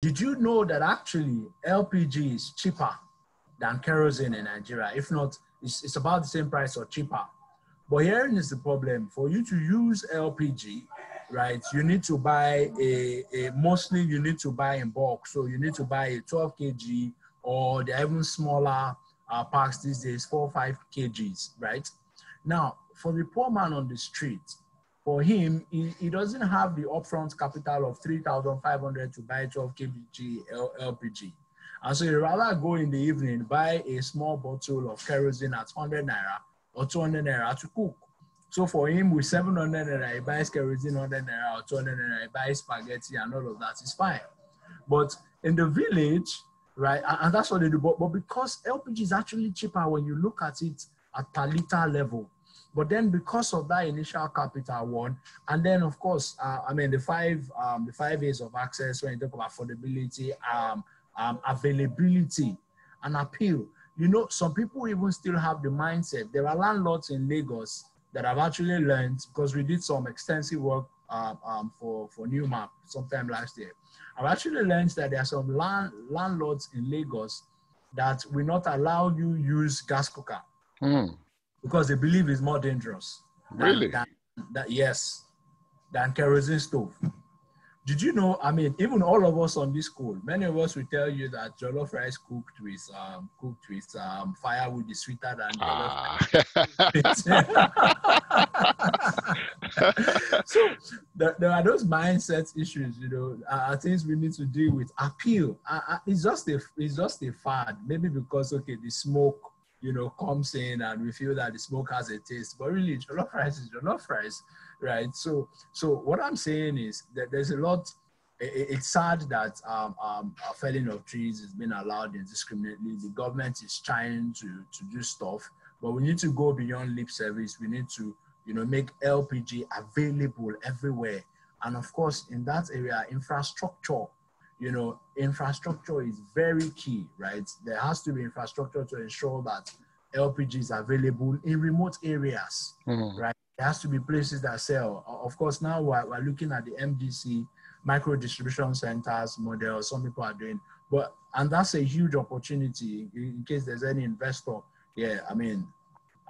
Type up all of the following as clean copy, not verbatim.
Did you know that actually LPG is cheaper than kerosene in Nigeria? If not, it's about the same price or cheaper. But herein is the problem. For you to use LPG, right, you need to buy mostly you need to buy in bulk. So you need to buy a 12 kg, or the even smaller packs these days, 4 or 5 kgs, right? Now, for the poor man on the street, for him, he doesn't have the upfront capital of 3,500 to buy 12 kg LPG. And so he'd rather go in the evening, buy a small bottle of kerosene at 100 naira or 200 naira to cook. So for him, with 700 naira, he buys kerosene 100 naira or 200 naira, he buys spaghetti and all of that. It's fine. But in the village, right, and that's what they do. But because LPG is actually cheaper when you look at it at per liter level. But then because of that initial capital one, and then of course, I mean the five years of access when you talk about affordability, availability, and appeal. You know, some people even still have the mindset. There are landlords in Lagos that have actually learned, because we did some extensive work for Newmap sometime last year. I've actually learned that there are some landlords in Lagos that will not allow you use gas cooker because they believe it's more dangerous. Really? Than kerosene stove. Did you know, I mean, even all of us on this call, many of us will tell you that jollof rice cooked with firewood is sweeter than jollof rice. So there are those mindset issues, you know, things we need to deal with. Appeal, it's just a fad. Maybe because, okay, the smoke, you know, comes in and we feel that the smoke has a taste, but really jollof rice is jollof rice. Right. So what I'm saying is that there's a lot. It's sad that felling of trees is being allowed indiscriminately. The government is trying to do stuff, but we need to go beyond lip service. We need to, you know, make LPG available everywhere. And of course, in that area, infrastructure, you know, infrastructure is very key, right? There has to be infrastructure to ensure that LPG is available in remote areas, right? There has to be places that sell. Of course, now we're looking at the MDC, micro distribution centers model. Some people are doing, and that's a huge opportunity in case there's any investor. Yeah, I mean,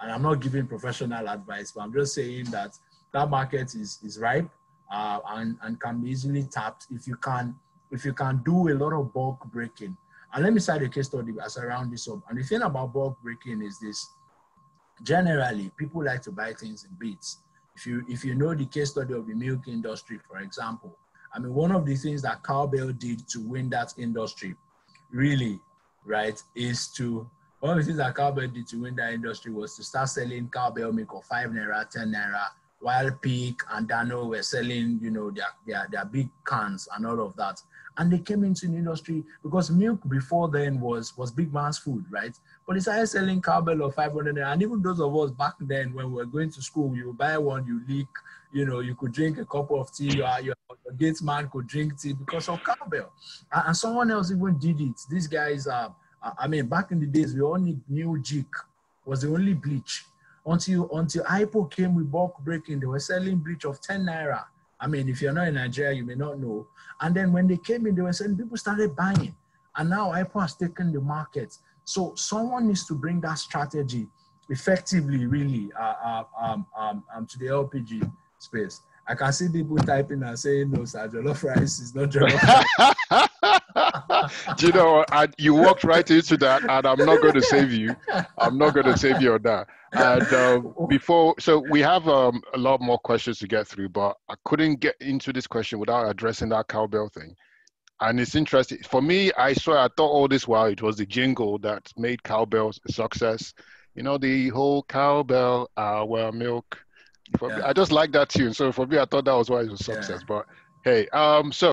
and I'm not giving professional advice, but I'm just saying that market is ripe and can be easily tapped if you can do a lot of bulk breaking. And let me cite a case study as I round this up. And the thing about bulk breaking is this. Generally, people like to buy things in bits. If you know the case study of the milk industry, for example, I mean, one of the things that Cowbell did to win that industry, really, right, one of the things that Cowbell did to win that industry was to start selling Cowbell milk of 5 naira, 10 naira, while Peak and Dano were selling, you know, their big cans and all of that. And they came into the industry because milk before then was big man's food, right? But they started selling Cowbell of 500. And even those of us back then, when we were going to school, you buy one, you leak, you know, you could drink a cup of tea, your gate man could drink tea because of Cowbell. And someone else even did it. These guys, I mean, back in the days, we only knew Jik was the only bleach. Until IPO came with bulk breaking, they were selling bleach of 10 naira. I mean, if you're not in Nigeria, you may not know. And then when they came in, they were saying people started buying. And now IPO has taken the market. So someone needs to bring that strategy effectively, really, to the LPG space. I can see people typing and saying, no, sir, jollof rice is not jollof rice. Do you know, you walked right into that, and I'm not going to save you. I'm not going to save you on that. And so we have a lot more questions to get through, but I couldn't get into this question without addressing that Cowbell thing. And it's interesting. For me, I thought all this while it was the jingle that made Cowbell a success. You know, the whole Cowbell, our milk. I just like that tune. So for me, I thought that was why it was a success. But hey, so